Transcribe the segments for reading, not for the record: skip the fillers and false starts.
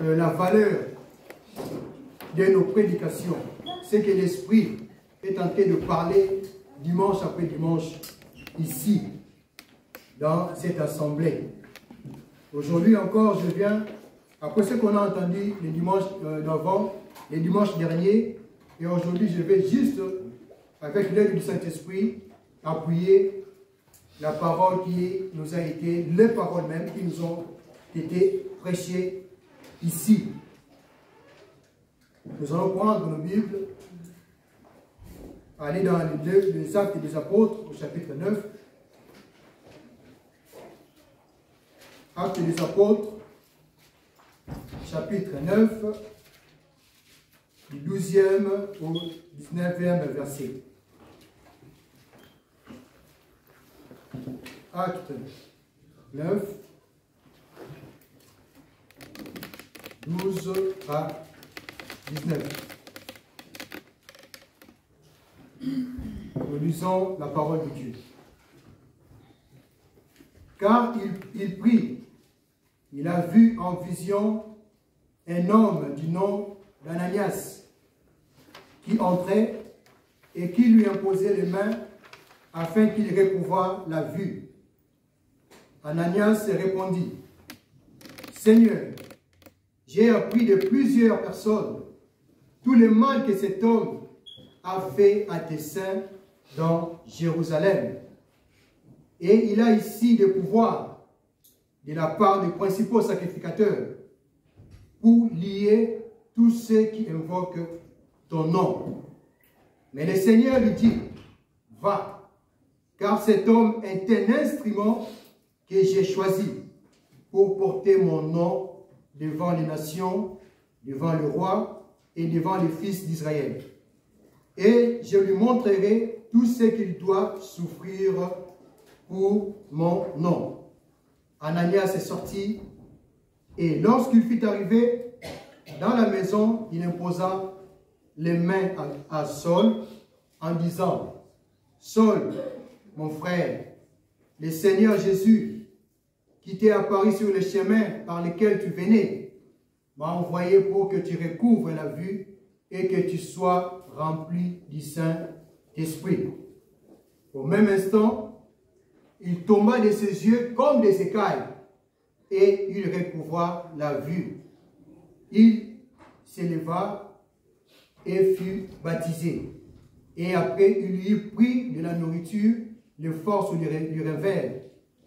la valeur de nos prédications. C'est que l'Esprit est en train de parler dimanche après dimanche ici, dans cette assemblée. Aujourd'hui encore, je viens, après ce qu'on a entendu les dimanches d'avant, les dimanches derniers, et aujourd'hui je vais juste, avec l'aide du Saint-Esprit, appuyer la parole qui nous a été, les paroles même qui nous ont été prêchées ici. Nous allons prendre nos Bibles, aller dans les Actes des Apôtres au chapitre 9. Actes des Apôtres, chapitre 9, du 12e au 19e verset. Acte 9, 12 à 19. Nous lisons la parole de Dieu. Car il prie, il a vu en vision un homme du nom d'Ananias qui entrait et qui lui imposait les mains afin qu'il recouvre la vue. Ananias répondit, « Seigneur, j'ai appris de plusieurs personnes tout le mal que cet homme a fait à tes saints dans Jérusalem. Et il a ici des pouvoirs de la part des principaux sacrificateurs pour lier tous ceux qui invoquent ton nom. » Mais le Seigneur lui dit, « Va, car cet homme est un instrument que j'ai choisi pour porter mon nom devant les nations, devant le roi et devant les fils d'Israël. Et je lui montrerai tout ce qu'il doit souffrir pour mon nom. » Ananias est sorti, et lorsqu'il fut arrivé dans la maison, il imposa les mains à Saul en disant, « Saul, mon frère, le Seigneur Jésus, qui t'est apparu sur le chemin par lequel tu venais, m'a envoyé pour que tu recouvres la vue et que tu sois rempli du Saint-Esprit. » Au même instant, il tomba de ses yeux comme des écailles et il recouvra la vue. Il s'éleva et fut baptisé. Et après, il lui prit de la nourriture, les forces lui revinrent.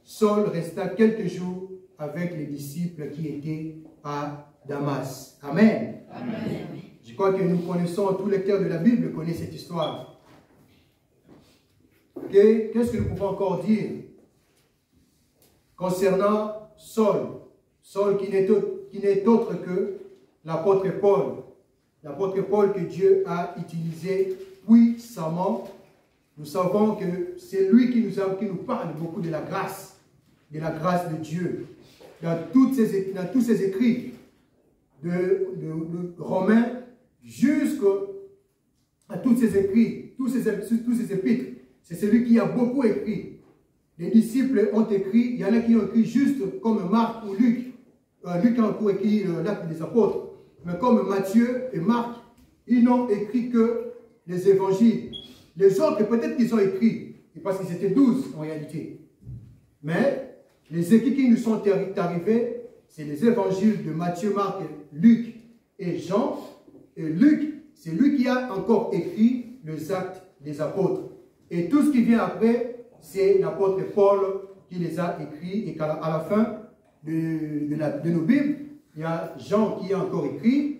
Saul resta quelques jours avec les disciples qui étaient à Damas. Amen. Amen. Je crois que nous connaissons, tous les lecteurs de la Bible connaissent cette histoire. Qu'est-ce que nous pouvons encore dire concernant Saul? Saul qui n'est autre que l'apôtre Paul. L'apôtre Paul que Dieu a utilisé puissamment. Nous savons que c'est lui qui nous parle beaucoup de la grâce de Dieu. Dans tous ses écrits, de Romains jusqu'à tous ses écrits, tous ses épîtres. C'est celui qui a beaucoup écrit. Les disciples ont écrit, il y en a qui ont écrit juste comme Marc ou Luc. Luc a encore écrit l'Acte des Apôtres. Mais comme Matthieu et Marc, ils n'ont écrit que les évangiles. Les autres, peut-être qu'ils ont écrit, parce qu'ils étaient 12 en réalité. Mais les écrits qui nous sont arrivés, c'est les évangiles de Matthieu, Marc, Luc et Jean. Et Luc, c'est lui qui a encore écrit les Actes des Apôtres. Et tout ce qui vient après, c'est l'apôtre Paul qui les a écrits. Et qu'à la fin de nos Bibles, il y a Jean qui a encore écrit.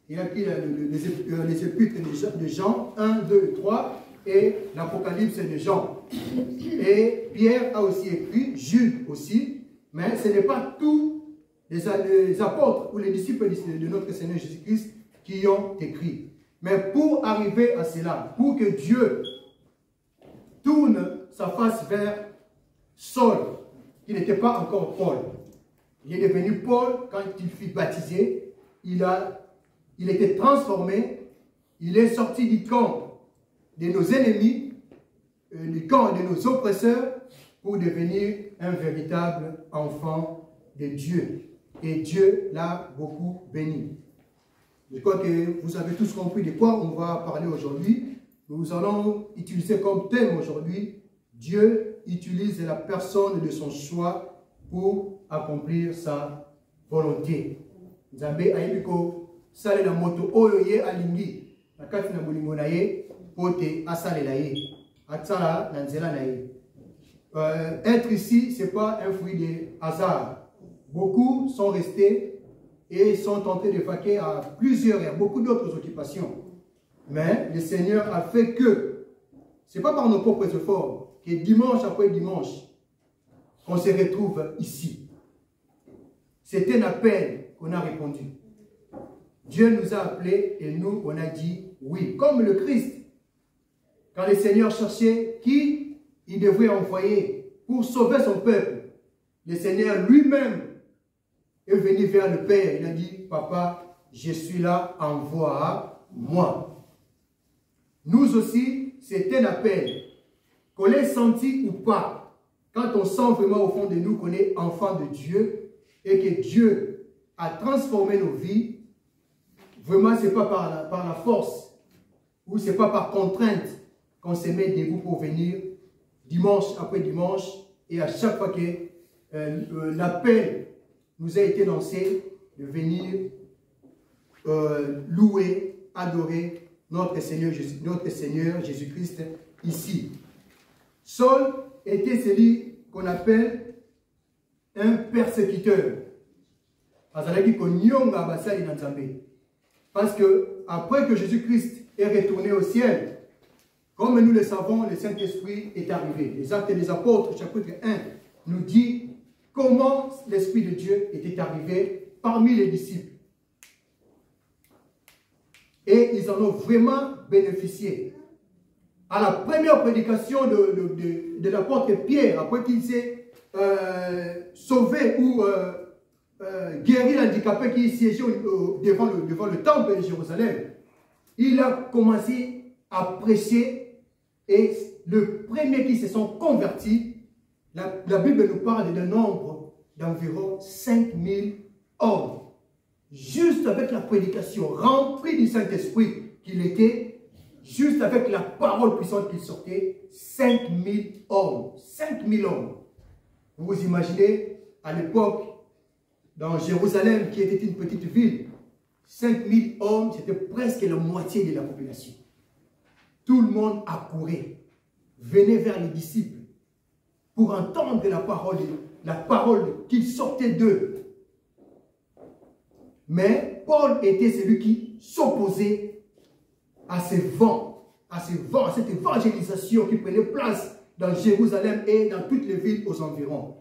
Il a écrit les épîtres de Jean 1, 2, 3 et l'Apocalypse de Jean. Et Pierre a aussi écrit, Jude aussi. Mais ce n'est pas tous les apôtres ou les disciples de notre Seigneur Jésus-Christ qui ont écrit. Mais pour arriver à cela, pour que Dieu tourne sa face vers Saul, qui n'était pas encore Paul. Il est devenu Paul quand il fut baptisé. Il était transformé. Il est sorti du camp de nos ennemis, du camp de nos oppresseurs, pour devenir un véritable enfant de Dieu. et Dieu l'a beaucoup béni. Je crois que vous avez tous compris de quoi on va parler aujourd'hui. Nous allons utiliser comme thème aujourd'hui, Dieu utilise la personne de son choix pour accomplir sa volonté. Nzambe ayebiko salela moto oyo ye alingi na kati na bolingo na ye pote asalela ye atsala na nzela na ye. Être ici, ce n'est pas un fruit de hasard. Beaucoup sont restés et sont en train de vaquer à plusieurs et à beaucoup d'autres occupations. Mais le Seigneur a fait que, ce n'est pas par nos propres efforts, que dimanche après dimanche, on se retrouve ici. C'est un appel qu'on a répondu. Dieu nous a appelés et nous, on a dit oui. Comme le Christ, quand le Seigneur cherchait qui il devait envoyer pour sauver son peuple, le Seigneur lui-même est venu vers le Père. Il a dit, Papa, je suis là, envoie-moi. Nous aussi, c'est un appel. Qu'on l'ait senti ou pas, quand on sent vraiment au fond de nous qu'on est enfant de Dieu et que Dieu a transformé nos vies, vraiment, ce n'est pas par la force ou ce n'est pas par contrainte qu'on se met debout pour venir dimanche après dimanche et à chaque fois que l'appel nous a été lancé de venir louer, adorer notre Seigneur Jésus-Christ ici. Saul était celui qu'on appelle un persécuteur. Parce que après que Jésus-Christ est retourné au ciel, comme nous le savons, le Saint-Esprit est arrivé. Les Actes des Apôtres, chapitre 1, nous dit comment l'Esprit de Dieu était arrivé parmi les disciples. Et ils en ont vraiment bénéficié. À la première prédication de l'apôtre Pierre, après qu'il s'est sauvé ou guéri l'handicapé qui siégeait devant le temple de Jérusalem, il a commencé à prêcher et le premier qui se sont convertis, la Bible nous parle d'un nombre d'environ 5000 hommes. Juste avec la prédication, remplie du Saint-Esprit qu'il était, juste avec la parole puissante qu'il sortait, 5000 hommes. 5000 hommes. Vous vous imaginez, à l'époque, dans Jérusalem, qui était une petite ville, 5000 hommes, c'était presque la moitié de la population. Tout le monde accourait, venait vers les disciples pour entendre la parole qui sortait d'eux. Mais Paul était celui qui s'opposait à ces vents, à cette évangélisation qui prenait place dans Jérusalem et dans toutes les villes aux environs.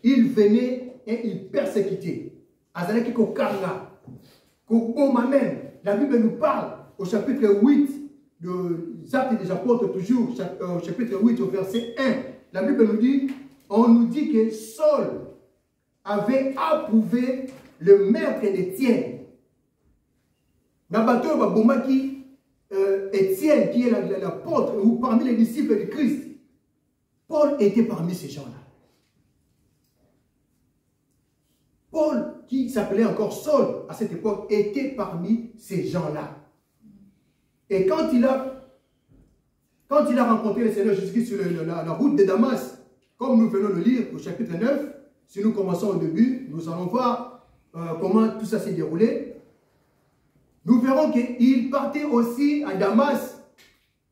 Il venait et il persécutait. Azaleki kokanga, kokoma même. La Bible nous parle au chapitre 8 des Actes des Apôtres, toujours, au chapitre 8 au verset 1. La Bible nous dit, on nous dit que Saul avait approuvé le maître d'Étienne. Nabato Babomaki, Étienne, qui est l'apôtre, ou parmi les disciples de Christ. Paul était parmi ces gens-là. Paul, qui s'appelait encore Saul à cette époque, était parmi ces gens-là. Et quand il a rencontré le Seigneur Jésus-Christ sur la route de Damas, comme nous venons de lire au chapitre 9, si nous commençons au début, nous allons voir comment tout ça s'est déroulé. Nous verrons qu'il partait aussi à Damas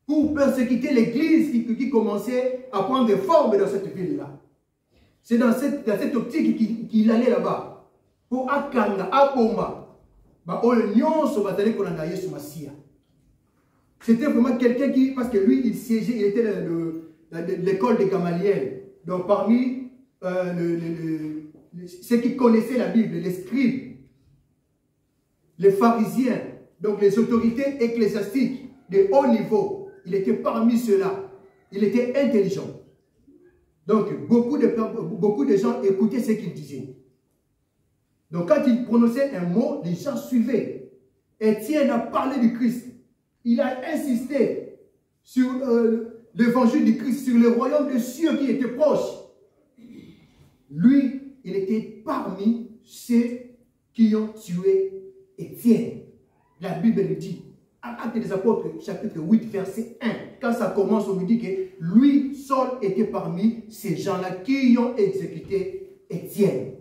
pour persécuter l'église qui commençait à prendre forme dans cette ville-là. C'est dans cette optique qu'il allait là-bas. Pour Akanga, Apoma, c'était vraiment quelqu'un qui, parce que lui, il siégeait, il était dans l'école de Gamaliel. Donc parmi ceux qui connaissaient la Bible, les scribes, les pharisiens, donc les autorités ecclésiastiques de haut niveau, il était parmi ceux-là. Il était intelligent. Donc beaucoup de gens écoutaient ce qu'il disait. Donc quand il prononçait un mot, les gens suivaient. Étienne a parlé du Christ. Il a insisté sur l'évangile du Christ, sur le royaume des cieux qui était proche. Lui, il était parmi ceux qui ont tué Étienne. La Bible nous dit, Actes des Apôtres, chapitre 8, verset 1, quand ça commence, on nous dit que lui, Saul, était parmi ces gens-là qui ont exécuté Étienne.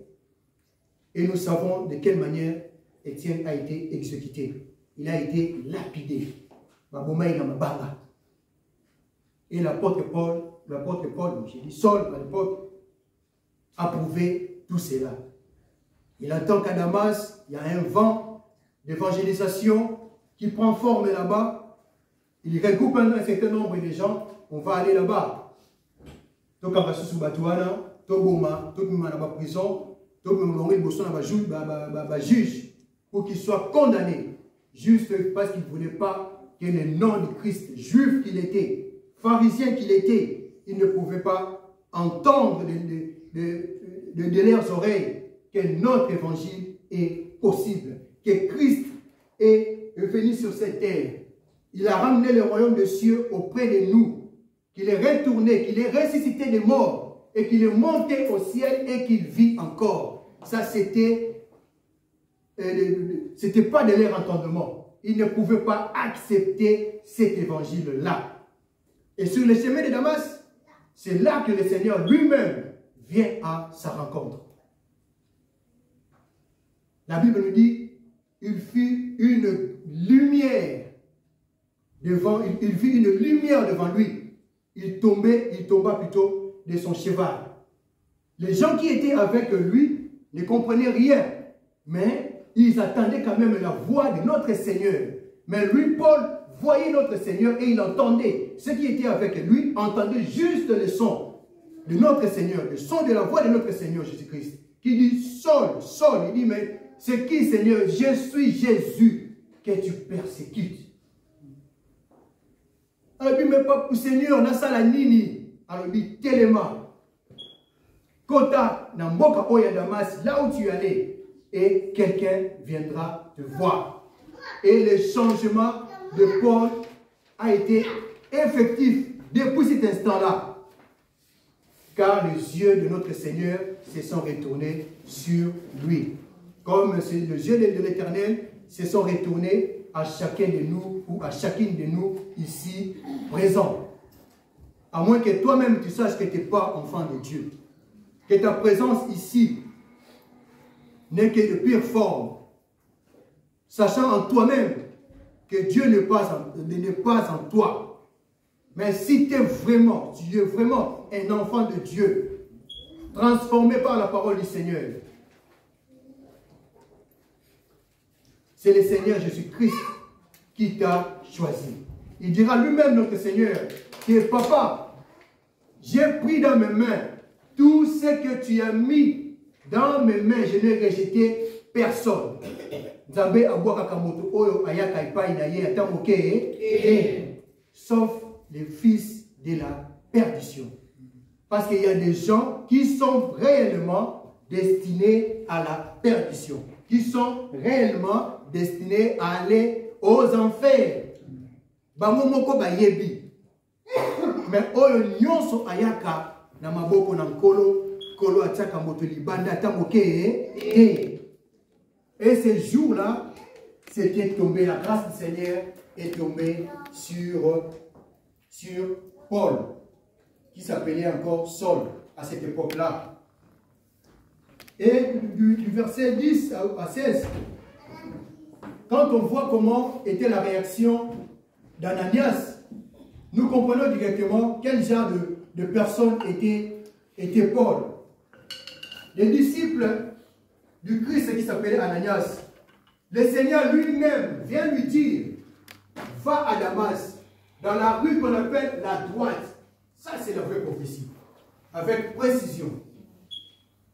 Et nous savons de quelle manière Étienne a été exécuté. Il a été lapidé. Et l'apôtre Paul, j'ai dit Saul à l'époque, a prouvé tout cela. Il entend qu'à Damas, il y a un vent d'évangélisation qui prend forme là-bas. Il regroupe un certain nombre de gens. On va aller là-bas. Tout le monde sous Batouana, tout le monde dans la prison, tout le monde dans le juge pour qu'il soit condamné. Juste parce qu'il ne voulait pas que le nom de Christ, juif qu'il était, pharisien qu'il était, il ne pouvait pas entendre de leurs oreilles que notre évangile est possible, que Christ est venu sur cette terre. Il a ramené le royaume des cieux auprès de nous, qu'il est retourné, qu'il est ressuscité des morts et qu'il est monté au ciel et qu'il vit encore. Ça, c'était pas de leur entendement. Ils ne pouvaient pas accepter cet évangile-là. Et sur le chemin de Damas, c'est là que le Seigneur lui-même vient à sa rencontre. La Bible nous dit, il fit une lumière devant, il vit une lumière devant lui. Il tomba plutôt de son cheval. Les gens qui étaient avec lui ne comprenaient rien, mais ils attendaient quand même la voix de notre Seigneur. Mais lui, Paul, voyait notre Seigneur et il entendait. Ceux qui étaient avec lui entendaient juste le son de notre Seigneur, le son de la voix de notre Seigneur Jésus-Christ, qui dit, Saul, Saul, il dit, mais c'est qui, Seigneur? Je suis Jésus que tu persécutes. Alors, il dit, mais Seigneur, na sala nini? Alors, il dit, tellement. Kota, na mboka oya Damas, là où tu allais, et quelqu'un viendra te voir. Et le changement de Paul a été effectif depuis cet instant-là. Car les yeux de notre Seigneur se sont retournés sur lui. Comme les yeux de l'Éternel se sont retournés à chacun de nous ou à chacune de nous ici présents. À moins que toi-même tu saches que tu n'es pas enfant de Dieu. Que ta présence ici n'est que de pire forme. Sachant en toi-même que Dieu n'est pas en toi. Mais si tu es vraiment un enfant de Dieu, transformé par la parole du Seigneur, c'est le Seigneur Jésus-Christ qui t'a choisi. Il dira lui-même, notre Seigneur, que papa, j'ai pris dans mes mains tout ce que tu as mis dans mes mains, je n'ai rejeté personne. Sauf les fils de la perdition. Parce qu'il y a des gens qui sont réellement destinés à la perdition. Qui sont réellement destinés à aller aux enfers. Mais oyo nyonso ayaka na maboko na kolo ataka moto libanda tamoke. Et ce jour-là, c'était tombé, la grâce du Seigneur est tombée sur Paul, qui s'appelait encore Saul à cette époque-là. Et du verset 10 à 16, quand on voit comment était la réaction d'Ananias, nous comprenons directement quel genre de personne était Paul. Les disciples du Christ qui s'appelait Ananias, le Seigneur lui-même vient lui dire, va à Damas, dans la rue qu'on appelle la droite. Ça, c'est la vraie prophétie. Avec précision.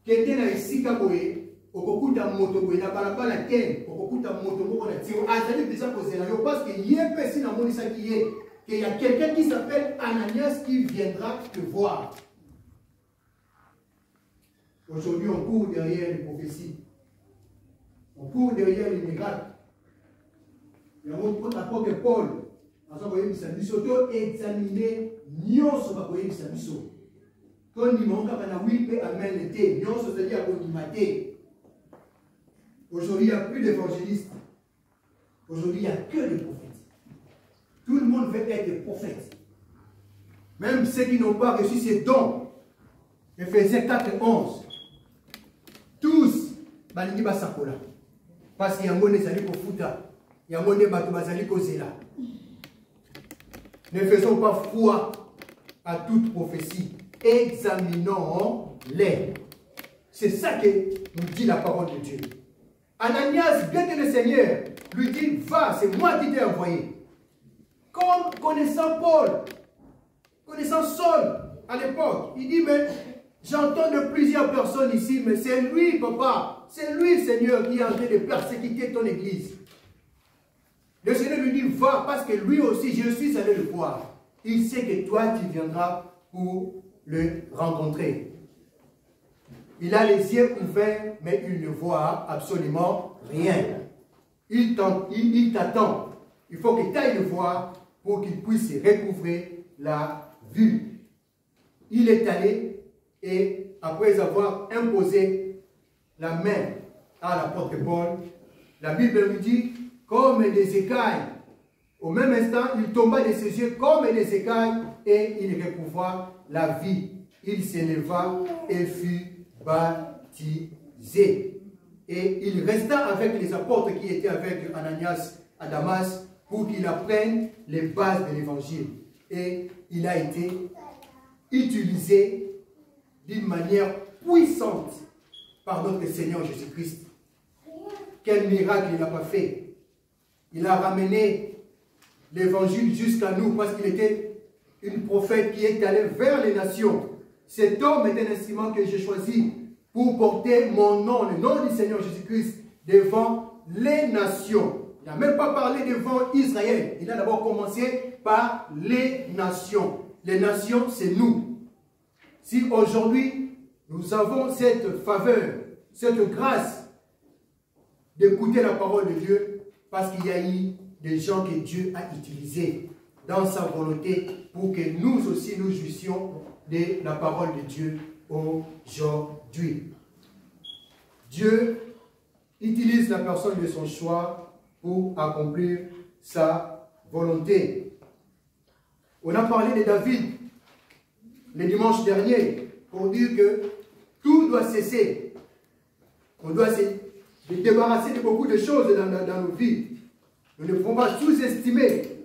Quelqu'un a ici kaboye, okokuta moto boye na balabala ken, okokuta moto moko na tiro. Azali déjà posé là, parce que y a personne dans mon isa qui est, qu'il y a quelqu'un qui s'appelle Ananias qui viendra te voir. Aujourd'hui, on court derrière les prophéties. On court derrière les miracles. Il y a l'apôtre Paul. Nous sommes examinés, nous sommes examinés. Quand nous avons dit amen, nous sommes c'est-à-dire qu'on y maté. Aujourd'hui, il n'y a plus d'évangélistes. Aujourd'hui, il n'y a que des prophètes. Tout le monde veut être des prophètes. Même ceux qui n'ont pas reçu ces dons. Éphésiens 4 et 11. Tous, balingi basakola. Parce qu'il y a un monde qui est futa. Il y a un monde qui est zela. Ne faisons pas foi à toute prophétie. Examinons-les. C'est ça que nous dit la parole de Dieu. Ananias, bien que le Seigneur lui dit, va, c'est moi qui t'ai envoyé. Comme connaissant Paul, connaissant Saul à l'époque, il dit, mais j'entends de plusieurs personnes ici, mais c'est lui, papa, c'est lui, Seigneur, qui est en train de persécuter ton église. Le Seigneur lui dit, va, parce que lui aussi, je suis allé le voir. Il sait que toi, tu viendras pour le rencontrer. Il a les yeux ouverts, mais il ne voit absolument rien. Il t'attend. Il faut que tu ailles le voir pour qu'il puisse recouvrer la vue. Il est allé et après avoir imposé la main à l'apôtre Paul, la Bible lui dit, comme des écailles, au même instant, il tomba de ses yeux comme des écailles et il recouvra la vie. Il s'éleva et fut baptisé. Et il resta avec les apôtres qui étaient avec Ananias à Damas pour qu'il apprenne les bases de l'évangile. Et il a été utilisé d'une manière puissante par notre Seigneur Jésus-Christ. Quel miracle il n'a pas fait. Il a ramené l'évangile jusqu'à nous parce qu'il était une prophète qui est allé vers les nations. Cet homme est un instrument que j'ai choisi pour porter mon nom, le nom du Seigneur Jésus-Christ, devant les nations. Il n'a même pas parlé devant Israël. Il a d'abord commencé par les nations. Les nations, c'est nous. Si aujourd'hui, nous avons cette faveur, cette grâce d'écouter la parole de Dieu, parce qu'il y a eu des gens que Dieu a utilisés dans sa volonté pour que nous aussi nous jouissions de la parole de Dieu aujourd'hui. Dieu utilise la personne de son choix pour accomplir sa volonté. On a parlé de David le dimanche dernier pour dire que tout doit cesser. On doit se débarrasser de beaucoup de choses dans nos vies. Nous ne pouvons pas sous-estimer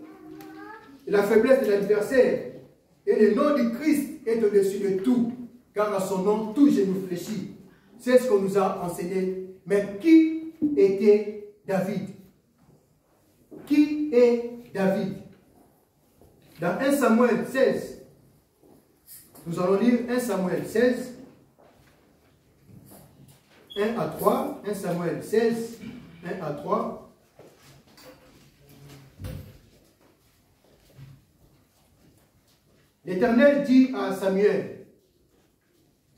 la faiblesse de l'adversaire. Et le nom du Christ est au-dessus de tout, car à son nom, tout genou fléchit. C'est ce qu'on nous a enseigné. Mais qui était David? Qui est David? Dans 1 Samuel 16, nous allons lire 1 Samuel 16, 1 à 3, 1 Samuel 16, 1 à 3. L'Éternel dit à Samuel,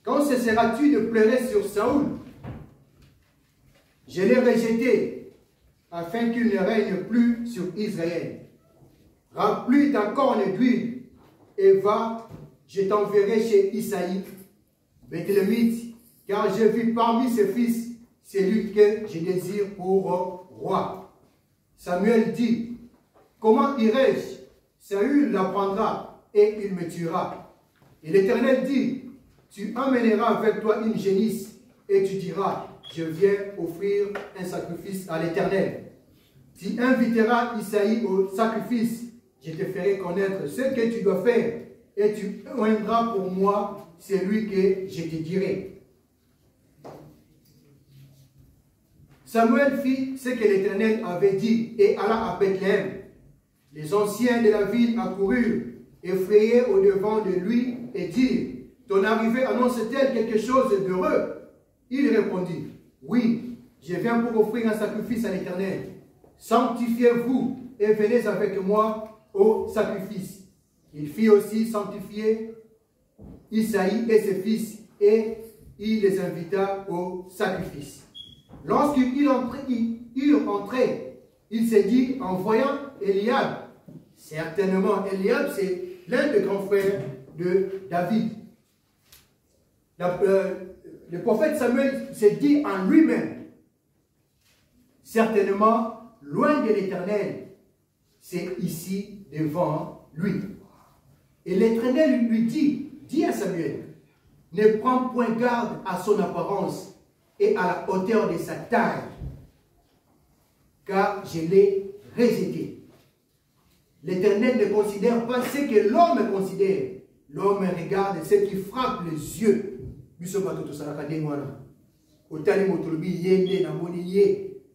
quand cesseras-tu de pleurer sur Saoul? Je l'ai rejeté, afin qu'il ne règne plus sur Israël. Remplis ta corne d'huile, et va, je t'enverrai chez Isaïe, Béthlémite, car j'ai vu parmi ses fils celui que je désire pour roi. Samuel dit, comment irai-je? Saül l'apprendra, et il me tuera. Et l'Éternel dit, tu emmèneras avec toi une génisse, et tu diras, je viens offrir un sacrifice à l'Éternel. Tu inviteras Isaïe au sacrifice, je te ferai connaître ce que tu dois faire, et tu oindras pour moi celui que je te dirai. Samuel fit ce que l'Éternel avait dit, et alla à Bethléem. Les anciens de la ville accoururent, effrayés au-devant de lui, et dirent, ton arrivée annonce-t-elle quelque chose d'heureux? Il répondit, oui, je viens pour offrir un sacrifice à l'Éternel. Sanctifiez-vous et venez avec moi au sacrifice. Il fit aussi sanctifier Isaïe et ses fils, et il les invita au sacrifice. Lorsqu'il entrait, il s'est dit en voyant Eliab, certainement Eliab c'est l'un des grands frères de David. Le prophète Samuel s'est dit en lui-même, certainement, loin de l'Éternel, c'est ici devant lui. Et l'Éternel lui dit à Samuel, ne prends point garde à son apparence et à la hauteur de sa taille, car je l'ai rejeté. L'Éternel ne considère pas ce que l'homme considère. L'homme regarde ce qui frappe les yeux.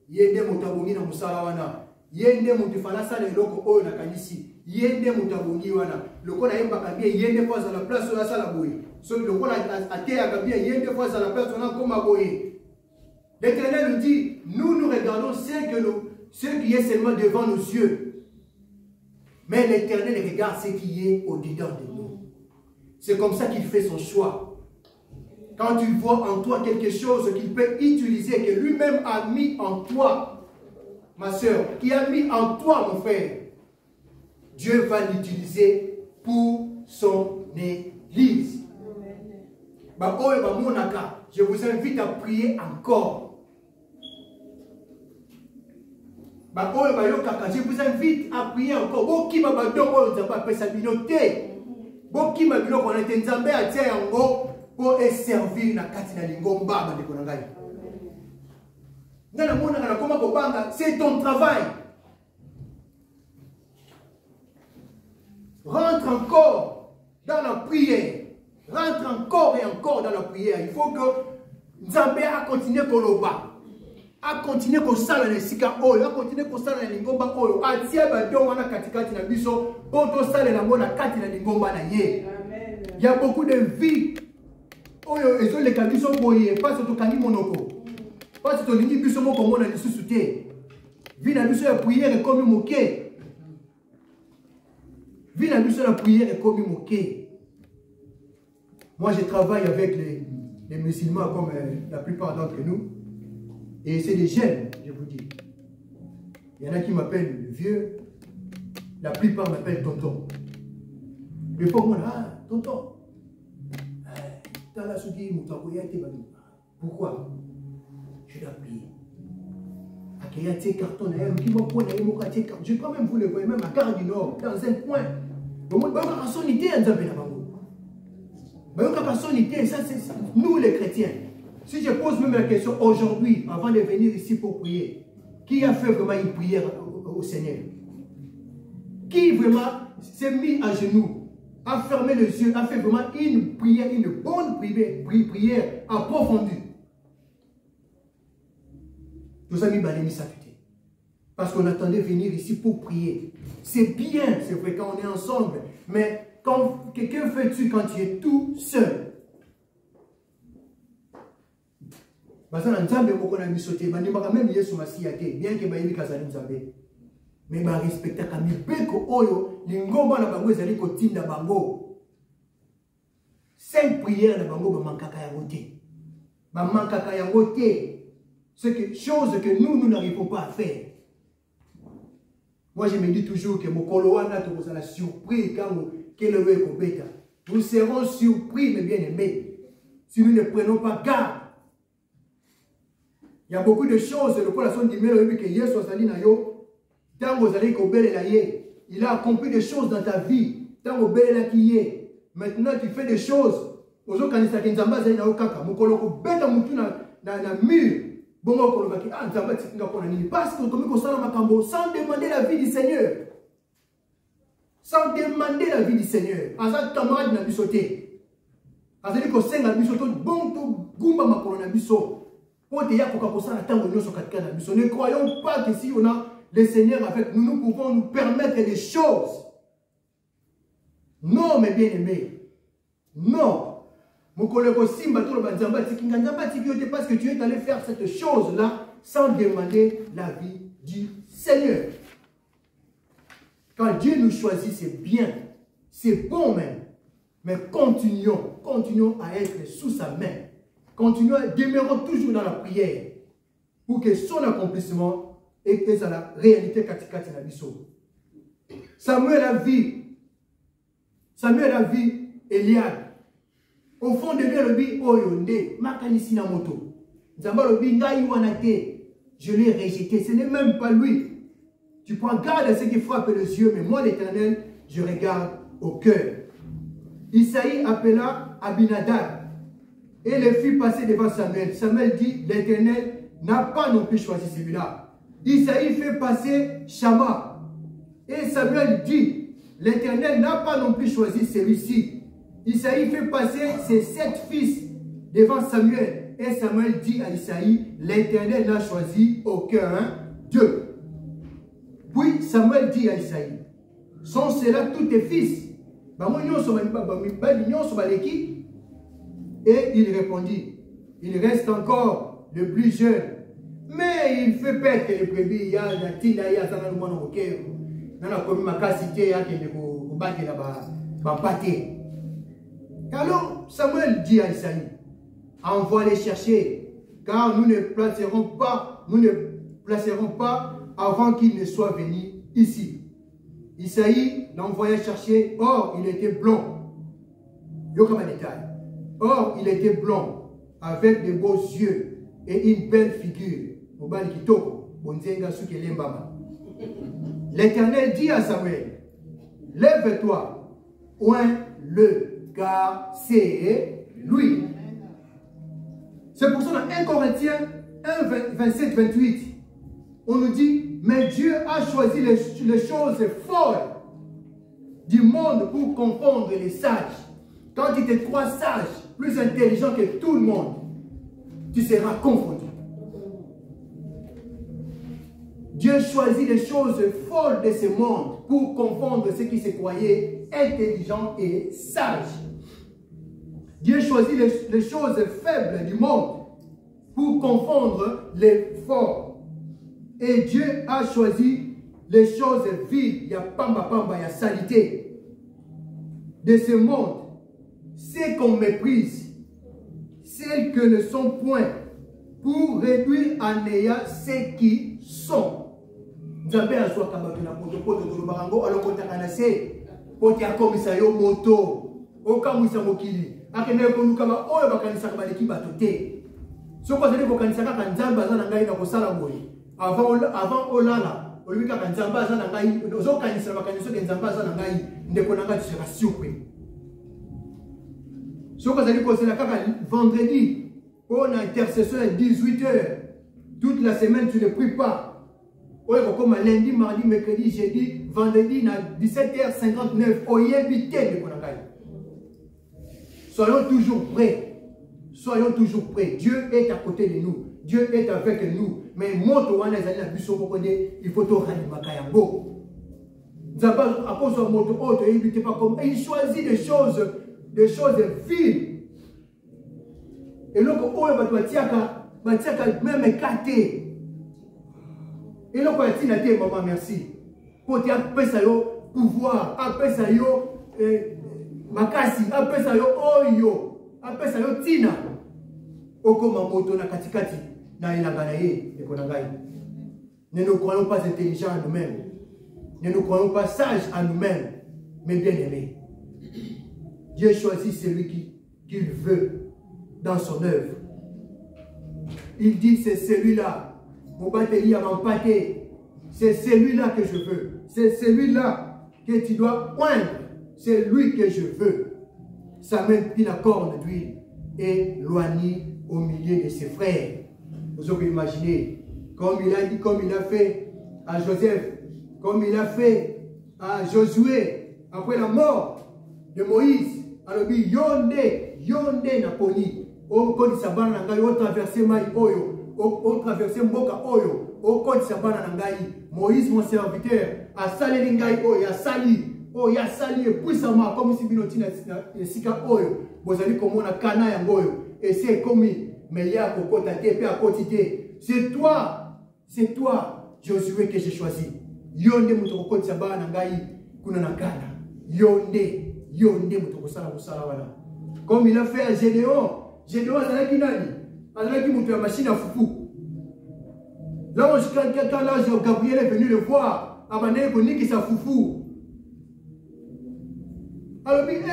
Yende mutabungi na musala wana yende mutifala sala eloko oyo na kanisi yende mutabungi wana lokola yemba kabie yende fois à la place oyo sala boye so lokola atea kabie yende fois à la place on a comme boye. L'Éternel nous dit nous regardons ce qui est seulement devant nos yeux, mais l'Éternel regarde ce qui est au-dedans de nous. C'est comme ça qu'il fait son choix. Quand tu vois en toi quelque chose qu'il peut utiliser, que lui-même a mis en toi, ma soeur, qui a mis en toi, mon frère, Dieu va l'utiliser pour son Église. Je vous invite à prier encore. Je vous invite à prier encore. Pour servir na katina lingomba bandeko na ngai. Ngana mona kana koma kobanga, c'est ton travail. Rentre encore dans la prière. Rentre encore et encore dans la prière. Il faut que Nzambe a continué koloba. A continué ko sala na sika oyo, a continué ko sala na lingomba oyo. Atia ba do wana katikati na biso, pour to sala na mona katina lingomba na ye. Amen. Il y a beaucoup de vies. Oyo ezo le kabiso boye parce que kangi monoko parce que lingi biso moko mona lisusu te vina biso ya prière comme moké vina biso la prière comme moké. Moi je travaille avec les musulmans comme la plupart d'entre nous et c'est des jeunes, je vous dis. Il y en a qui m'appellent le vieux, la plupart m'appellent tonton. Le pauvre moi ah tonton. Pourquoi? Je dois prier. Je peux même vous le voir, même à Gare du Nord, dans un coin. Ça, c'est nous les chrétiens. Si je pose même la question aujourd'hui, avant de venir ici pour prier, qui a fait vraiment une prière au Seigneur? Qui vraiment s'est mis à genoux, a fermé les yeux, a fait vraiment une prière, une bonne prière approfondie? Nous avons mis Balémi Saputé. Parce qu'on attendait venir ici pour prier. C'est bien, c'est vrai, quand on est ensemble. Mais que fais-tu quand tu es tout seul? Bien que mais ba respecta kami peko oyo lingomba na bango ezali kotinda bango. 5 prières na bango ba mankaka ya gote. Ba mankaka ya gote. C'est quelque chose que nous n'arrivons pas à faire. Moi je me dis toujours que mokolo wana to kozala surpris quand kelelo ekobeta. Nous serons surpris mes bien-aimés si nous ne prenons pas garde. Il y a beaucoup de choses le la son dimelo que Yesu azali na yo. Il a accompli des choses dans ta vie. Maintenant, tu fais des choses. Parce que sans demander la vie du Seigneur. Sans demander la vie du Seigneur. Ne croyons pas que si on a le Seigneur avec nous, nous pouvons nous permettre des choses. Non, mes bien-aimés. Non. Parce que tu es allé faire cette chose-là sans demander la vie du Seigneur. Quand Dieu nous choisit, c'est bien. C'est bon même. Mais continuons à être sous sa main. Continuons à demeurer toujours dans la prière. Pour que son accomplissement et que ça la réalité katikati na biso. Samuel a vu Eliab. Au fond de lui, le bi oyonde makanisi na moto. Nzamba le bi ngai wana te. je l'ai rejeté. Ce n'est même pas lui. Tu prends garde à ce qui frappe les yeux, mais moi, l'Éternel, je regarde au cœur. Isaïe appela Abinadab et le fit passer devant Samuel. Samuel dit, l'Éternel n'a pas non plus choisi celui-là. Isaïe fait passer Shama. Et Samuel dit, l'Éternel n'a pas non plus choisi celui-ci. Isaïe fait passer ses 7 fils devant Samuel. Et Samuel dit à Isaïe, l'Éternel n'a choisi aucun d'eux. Puis Samuel dit à Isaïe, sont ceux-là tous tes fils? Et il répondit, il reste encore le plus jeune, mais il fait perdre les brebis. Il y a la tina, il y a ça dans le monde. Alors Samuel dit à Isaïe, envoie les chercher, car nous ne placerons pas avant qu'il ne soit venu ici. Isaïe l'envoya chercher, or il était blond. Or il était blond, avec de beaux yeux et une belle figure. L'Éternel dit à Samuel, lève-toi, oins-le, car c'est lui. C'est pour ça dans 1 Corinthiens 1, 27-28, on nous dit, mais Dieu a choisi les choses folles du monde pour confondre les sages. Quand tu te crois sage, plus intelligent que tout le monde, tu seras confondu. Dieu choisit les choses folles de ce monde pour confondre ceux qui se croyaient intelligents et sages. Dieu choisit les choses faibles du monde pour confondre les forts. Et Dieu a choisi les choses vides, il y a pamba, il y a saleté de ce monde. Celles qu'on méprise, celles que ne sont point, pour réduire à néant ceux qui sont. Nzambe azwa kamba tuna poto barango alokota kanase poti akomisa yo moto okamwisa mokili akende ko lukaba oyo bakanisa ka baleki bato te soko zali ko kanisa ka nzambe azana ngai na kosala moyi avant olala olibika ka nzambe azana ngai ozo kanisa bakanisa ke nzambe azana ngai ndeko nanga tsera siokwe soko zali ko sala kaka vendredi on a intercession à 18h toute la semaine tu ne pries pas. Comme lundi, mardi, mercredi, jeudi, vendredi, à 17h59, soyons toujours prêts. Soyons toujours prêts. Dieu est à côté de nous. Dieu est avec nous. Mais il faut tout il choisit des choses viles. Et donc, on va même écarter. Et là, maman, merci. Pour te appeler ça pouvoir, appeler ça makasi, appeler ça oyo, appeler ça tina. Okoma moto na katikati na ilanganaye ekonangai. Ne nous croyons pas intelligents à nous-mêmes. Ne nous croyons pas sages à nous-mêmes, mais bien aimés. Dieu choisit celui qu'il veut dans son œuvre. Il dit c'est celui-là. C'est celui-là que je veux. C'est celui-là que tu dois poindre. C'est lui que je veux. Samuel prit la corne d'huile et l'oignit au milieu de ses frères. Vous pouvez imaginer, comme il a dit, comme il a fait à Joseph, comme il a fait à Josué, après la mort de Moïse. Alors, yonde na poni. On connaît sa banane, on traversé maï oyo. Au traverser Mboka Oyo, au code Sabana Nangai, Moïse, mon serviteur, a salé Lingai Oyo, a sali, et puissamment, comme si Binotina Sika Oyo, vous allez comme on a Kana Yangoyo, et c'est commis, mais il y a Kokota Tepe à quotité. C'est toi, Josué, que j'ai choisi. Yonde Mutoko Sabana Nangai, Kunanakana. Yonde Mutoko Salawana. Comme il a fait à Gédéon, Gédéon Zalakinani. Alors qu'il a machine à foufou. Là, quand l'ange Gabriel est venu le voir, Abane Boni qui s'est foufou. Alors, il dit,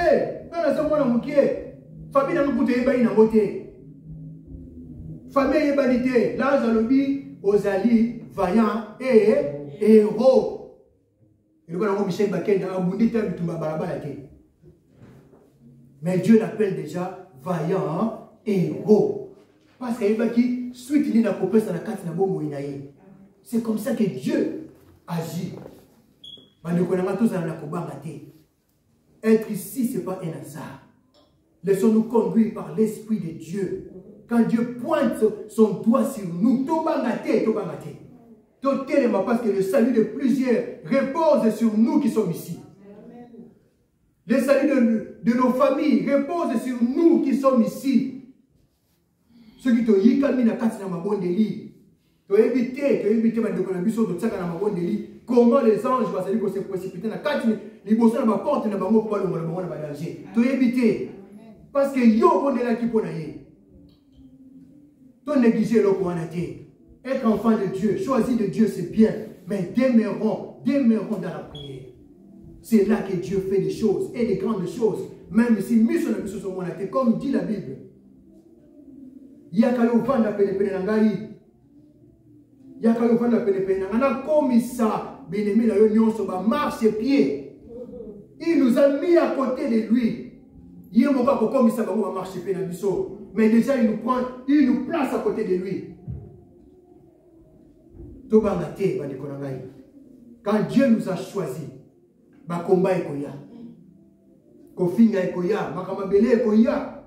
dans la zone de Moukier, famille n'a pas de famille est banité. L'ange a dit, ozali vaillant et héros. Et le gars Michel Bakenda a boudé ta bitumba balabala te. Mais Dieu l'appelle déjà vaillant et héros. Parce qu'il va qui suite il n'a pas ça la carte na bombo inaye. C'est comme ça que Dieu agit. Être ici, ce n'est pas un hasard. Laissons-nous conduire par l'Esprit de Dieu. Quand Dieu pointe son doigt sur nous, parce que le salut de plusieurs repose sur nous qui sommes ici. Le salut de nos familles repose sur nous qui sommes ici. Ceux qui t'ont dit comment les anges vont se précipiter dans la carte, les bossons dans ma porte, dans ma porte, dans ma danger. Tu éviter. Parce que yo, on est là qui peut naïe. Tu négliger le courant. Être enfant de Dieu, choisi de Dieu, c'est bien. Mais demeurons dans la prière. C'est là que Dieu fait des choses, et des grandes choses. Même si mission na biso sur mon até, comme dit la Bible. Il y a qu'à l'ouvrir la peine. Il y a qu'à la peine. On a commis ça, bien-aimé, la union sur ma marche et pied. Il nous a mis à côté de lui. Il y a un moment pour commis ça, on va marcher pied dans biso. Mais déjà, il nous place à côté de lui. Quand Dieu nous a choisis, combat ekoya, kofinga ekoya, makamabele ekoya.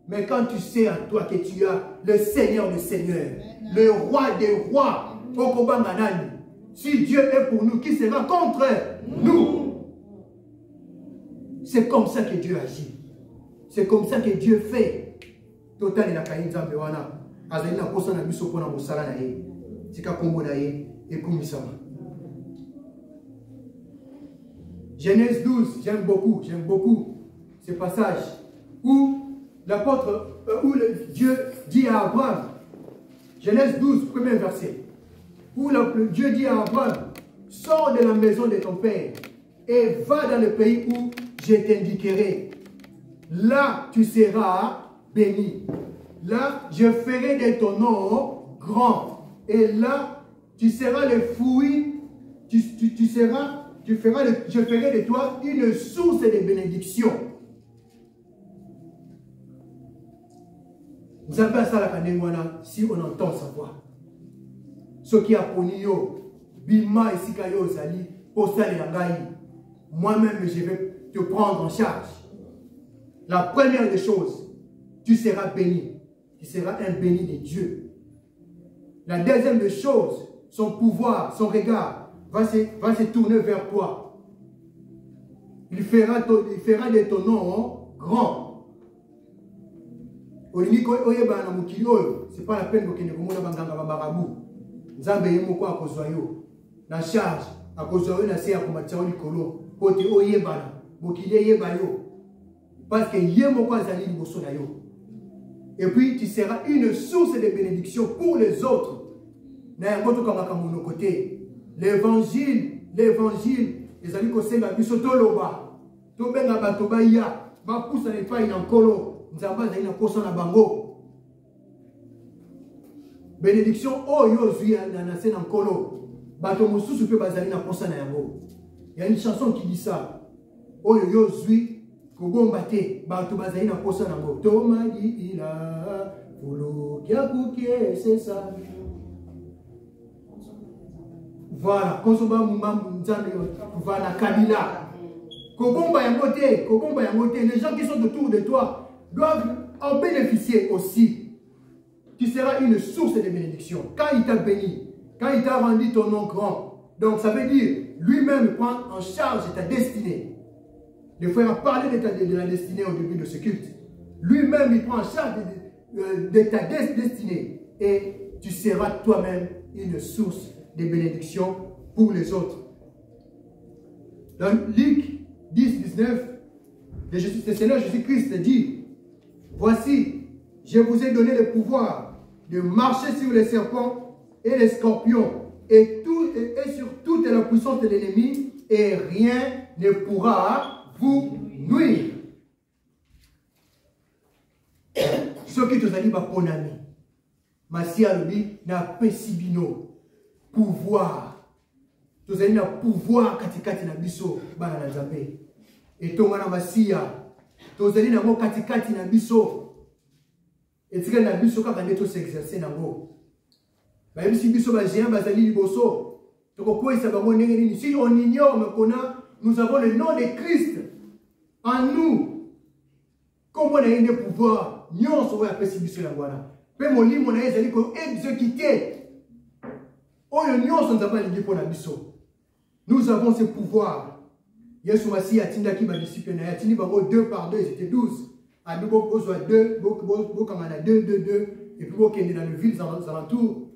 Mais quand tu sais en toi que tu as le Seigneur des Seigneurs, le Roi des Rois, si Dieu est pour nous, qui sera contre nous? C'est comme ça que Dieu agit. C'est comme ça que Dieu fait. Total et la kaïn zambewana. Azalina kosa na biso pona mosala na ye. Tika kombo na ye et kumisama. Genèse 12, j'aime beaucoup ce passage où l'apôtre, où Dieu dit à Abraham, Genèse 12, premier verset, où Dieu dit à Abraham, sors de la maison de ton père et va dans le pays où je t'indiquerai. Là, tu seras béni. Là, je ferai de ton nom grand. Et là, tu seras le fruit, je ferai de toi une source de bénédiction. Nous appelons ça la kanengwana si on entend sa voix. Ce qui a poni yo, bima et sikayo zali, postal et langaï. Moi-même, je vais te prendre en charge. La première des choses, tu seras béni. Tu seras un béni de Dieu. La deuxième des choses, son pouvoir, son regard va se tourner vers toi. Il fera de ton nom grand. C'est pas la peine que nous marabout. Nzambe yemoko akozwa yo na charge akozwa yo na se akomatisa yo likolo kote oyebana mokili yeba yo parce que yemoko azali liboso na yo. Et puis tu seras une source de bénédiction pour les autres. Na yango tokamaka mono côté l'évangile ezali kosenga biso toloba tobenga bato baya bapusa na epai na nkolo nzambe azali na posa na bango. Bénédiction, oh yo zui na sena nkolo. Bato mosusu pe bazali na posa na yango. Il y a une chanson qui dit ça. Oh yo zui kobomba te bato bazali na posa na yango. Toma di ila polo kia kukie c'est ça. Voilà, konsoba mumba nzambe voilà kabila. Kobomba yango te, les gens qui sont autour de toi doivent en bénéficier aussi. Tu seras une source de bénédiction. Quand il t'a béni, quand il t'a rendu ton nom grand. Donc ça veut dire, lui-même prend en charge ta destinée. Le frère a parlé de la destinée au début de ce culte. Lui-même, il prend en charge de ta destinée. Et tu seras toi-même une source de bénédiction pour les autres. Dans Luc 10, 19, le Seigneur Jésus-Christ dit, voici, je vous ai donné le pouvoir de marcher sur les serpents et les scorpions et sur toute la puissance de l'ennemi et rien ne pourra vous nuire. Ce qui te dit, Masia lobi na pesibino pouvoir. Tous allez na pouvoir katikati na biso bana na Nzambe. Et tonga na Masia. Tous allez na mo katikati na biso. Et tika na biso kaka neto s'exercer na ngo. Ba yebisi biso ba géant bazali liboso. Toko ko isa bango ndenge nini. Si on ignore mais qu'on a, nous avons le nom de Christ en nous. Comment on a un pouvoir, nous sommes à Pessibiso la Guana. Peu mon lit, mon aïe, qu'on exécuté. Oh, nous sommes à l'idée pour la biso. Nous avons ce pouvoir. Yesu Massi a tinda qui va discipliner. Il a tinda 2 par 2, c'était 12. À nous, on soit 2, on a 2, 2, 2. Et puis, on est dans le ville, dans l'entour,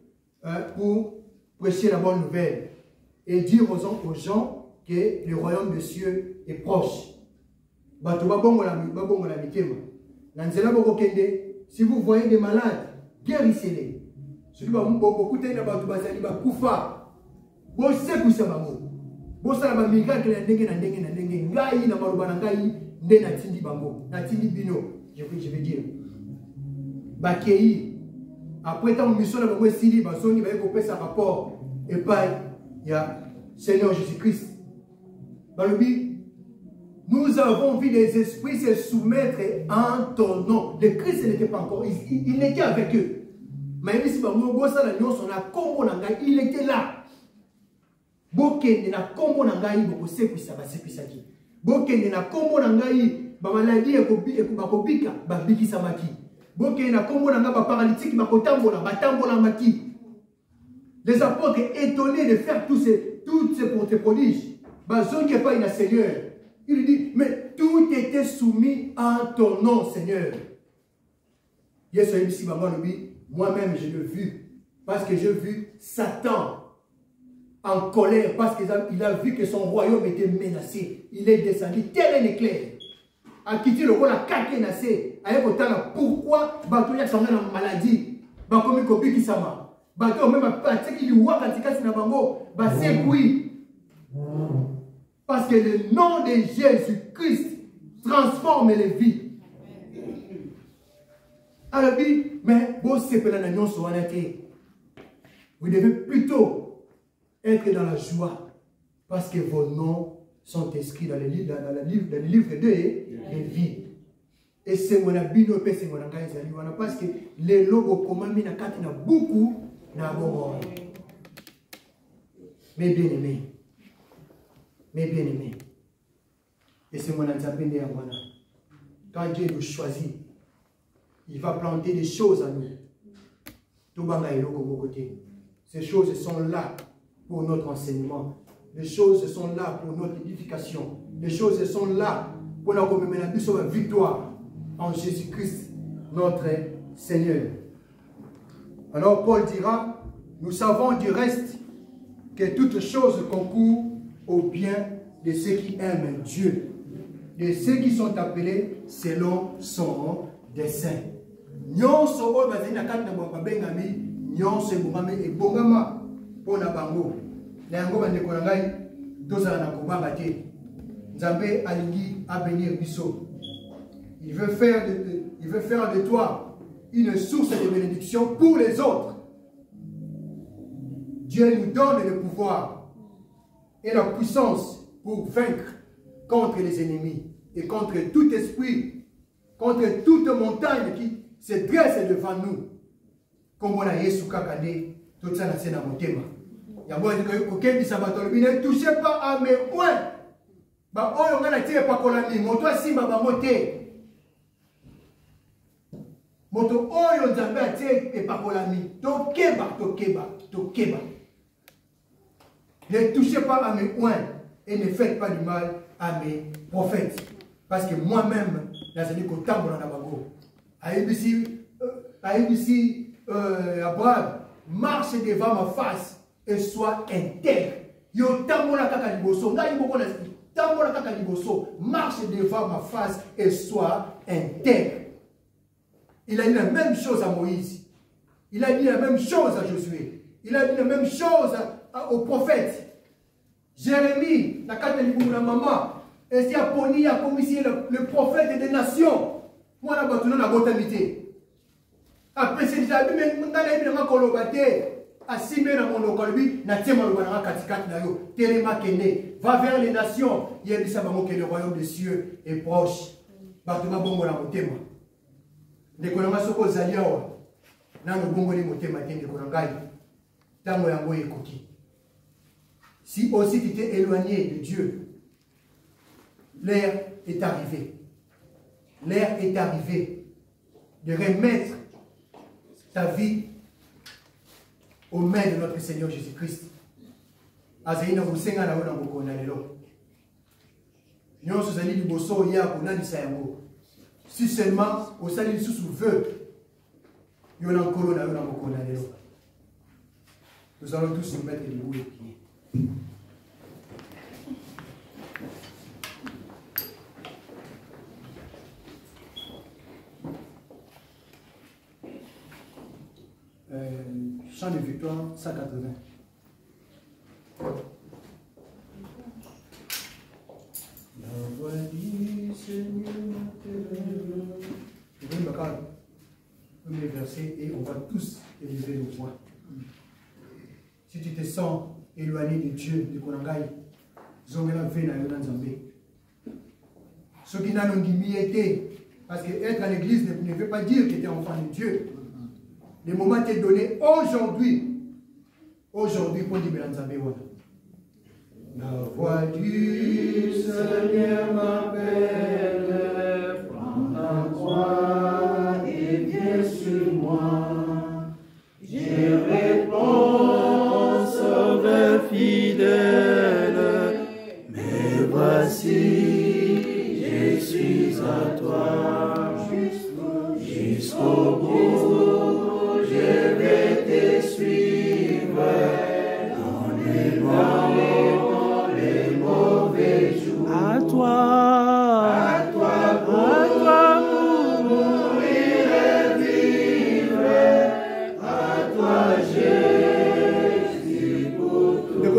pour prêcher la bonne nouvelle. Et dire aux gens que le royaume des cieux est proche. Si vous voyez des malades, guérissez-les. Si vous voyez beaucoup de gens je vais dire. Après tant de mission, un rapport et pas il y a Seigneur Jésus-Christ. Nous avons vu les esprits se soumettre en ton nom. Le Christ n'était pas encore, il était avec eux. Mais il était là. Bokende na kombo na ngai bokosekwisa basepisaki. Bokende na kombo na ngai ba maladie ekobika babikisamaki. Bokende na kombo na ngai ba paralytique bakotambola batambolamaki. Les apôtres étonnés de faire tous ces prodiges. Bazongi pas une Seigneur. Il dit, mais tout était soumis à ton nom, Seigneur. Moi-même, je l'ai vu. Parce que j'ai vu Satan en colère. Parce qu'il a vu que son royaume était menacé. Il est descendu tel un éclair. A quitté le rôle à 4 menacé. Pourquoi Batoya s'en va dans maladie? Bakomi kopi qui s'ama. Bato même pas qu'il y a katikati na bango. C'est oui. Parce que le nom de Jésus-Christ transforme les vies. Alors, mais vous devez plutôt être dans la joie. Parce que vos noms sont inscrits dans le livre de vie. Et c'est mon abino et c'est mon engagement. Parce que les logos communs na beaucoup na bon. Mais bien aimé. Mes bien-aimés, et c'est mon Nzambe à moi. Quand Dieu nous choisit, il va planter des choses en nous. Ces choses sont là pour notre enseignement. Les choses sont là pour notre édification. Les choses sont là pour la victoire en Jésus-Christ, notre Seigneur. Alors Paul dira, nous savons du reste que toutes choses concourent au bien de ceux qui aiment Dieu, de ceux qui sont appelés selon son dessein. Nyonso oyo bazali na kati na babengami nyonso ebongami ebongama mpona bango. Na yango bandeko na ngai tozala na kobanga te. Nzambe alingi abénir biso. Il veut faire de toi une source de bénédiction pour les autres. Dieu nous donne le pouvoir et la puissance pour vaincre contre les ennemis et contre tout esprit, contre toute montagne qui se dresse devant nous. Comme on a Yesu kakane, tout ça c'est dans mon thème. Il y a ne touchez pas à mes poings. Bah, oh, on a tiré pas kolami, mon toit si ma moté. Moto oh, on a tiré et pas kolami. Tokeba. Ne touchez pas à mes poings et ne faites pas du mal à mes prophètes. Parce que moi-même, Abraham, marche devant ma face et sois intègre. Marche devant ma face et sois intègre. Il a dit la même chose à Moïse. Il a dit la même chose à Josué. Il a dit la même chose au prophète. Jérémie, la carte de la maman, et c'est Aponi a commis le prophète des nations. Moi, la bâtonne a botamité. Après, c'est déjà, mais je va vers les nations. Il y a dit ça, que le royaume des cieux est proche. Si aussi tu t'es éloigné de Dieu, l'heure est arrivée. L'heure est arrivée de remettre ta vie aux mains de notre Seigneur Jésus-Christ. Si seulement au salut sous veut, nous allons tous nous mettre debout et prier. Chant de victoire 180. La voix du Seigneur m'appelle. Je vais me calmer. Premier verset et on va tous élever nos voix. Si tu te sens éloigné de Dieu, de Konangai, Zongela Vena Yonan Zambé. Ce qui n'a pas été, parce qu'être à l'église ne veut pas dire que tu es enfant de Dieu. Le moment t'est donné aujourd'hui. Aujourd'hui, pour dire Zambé Wana. La voix du Seigneur m'appelle, prends ta croix et viens sur moi. Je réponds, Sauveur fidèle, mais voici, je suis à toi. Jusqu'au bout, je vais te suivre dans les bons et les mauvais jours. À toi pour mourir et vivre. À toi, Jésus, pour tout.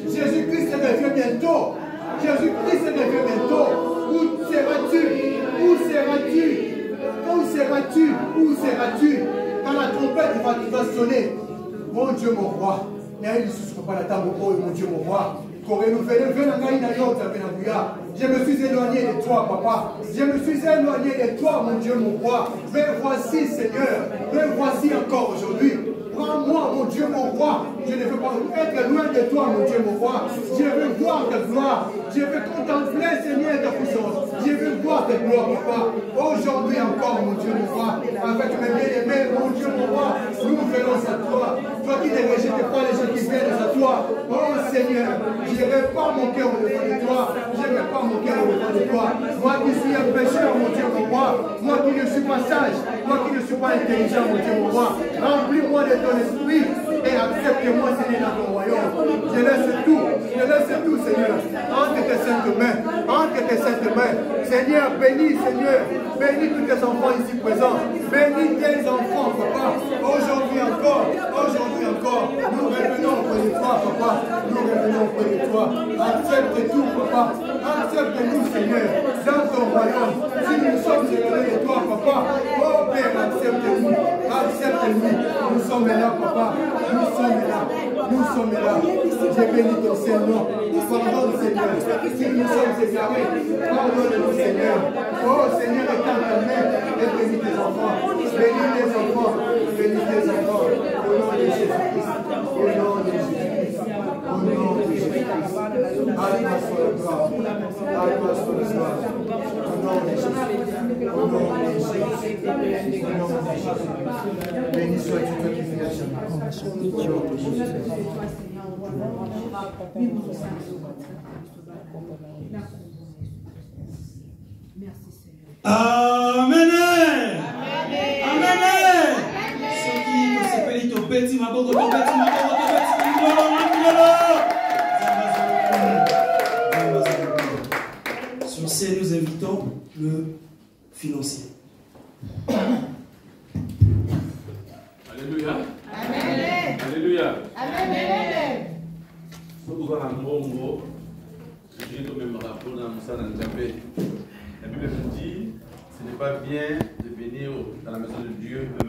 Jésus-Christ revient bientôt. Jésus-Christ revient bientôt. Où seras-tu? Où seras-tu? Où seras-tu? Où seras-tu? Quand la trompette va sonner, mon Dieu, mon roi. Mon Dieu, mon roi. Je me suis éloigné de toi, papa. Je me suis éloigné de toi, mon Dieu, mon roi. Mais voici, Seigneur. Mais voici encore aujourd'hui. Prends-moi, mon Dieu, mon roi. Je ne veux pas être loin de toi, mon Dieu, mon roi. Je veux voir ta gloire. Je veux contempler, Seigneur, ta puissance. Je veux voir ta gloire, papa. Aujourd'hui encore, mon Dieu, mon roi. Avec mes bien-aimés, mon Dieu, mon roi. Nous venons à toi. Toi qui ne rejettes pas les gens qui viennent à toi. Oh Seigneur, je ne vais pas mon cœur au-devant de toi. Je ne vais pas mon cœur au-devant de toi. Moi qui suis un pécheur, mon Dieu, mon roi. Moi qui ne suis pas sage. Moi qui ne suis pas intelligent, mon Dieu, mon roi. Remplis-moi de ton esprit et accepte-moi, Seigneur, dans ton royaume. Je laisse tout, Seigneur, entre tes saintes mains, Seigneur, bénis, Seigneur, bénis tous tes enfants ici présents, bénis tes enfants, papa, aujourd'hui encore, nous revenons auprès de toi, papa, nous revenons auprès de toi, accepte tout, papa, accepte-nous, Seigneur, dans ton royaume, si nous sommes éloignés de toi, papa, oh Père, accepte-nous, nous sommes là, papa, nous sommes là, j'ai béni ton Seigneur, pardonne Seigneur, si nous sommes égarés, pardonne-nous Seigneur, oh Seigneur, étends ta main et bénis tes enfants, au nom de Jésus-Christ, au nom de Jésus-Christ, à toi soit le gloire, au nom de Jésus, béni sois-tu toi qui fais la chaîne. Amen. Amen. Ce qui se fait ton petit maboko, sur ce, nous invitons le financier. Alléluia. Amen. Alléluia. Amen. Surtout dans le Congo, je suis même rapport dans Moussa Nandjabé. La Bible nous dit ce n'est pas bien de venir dans la maison de Dieu le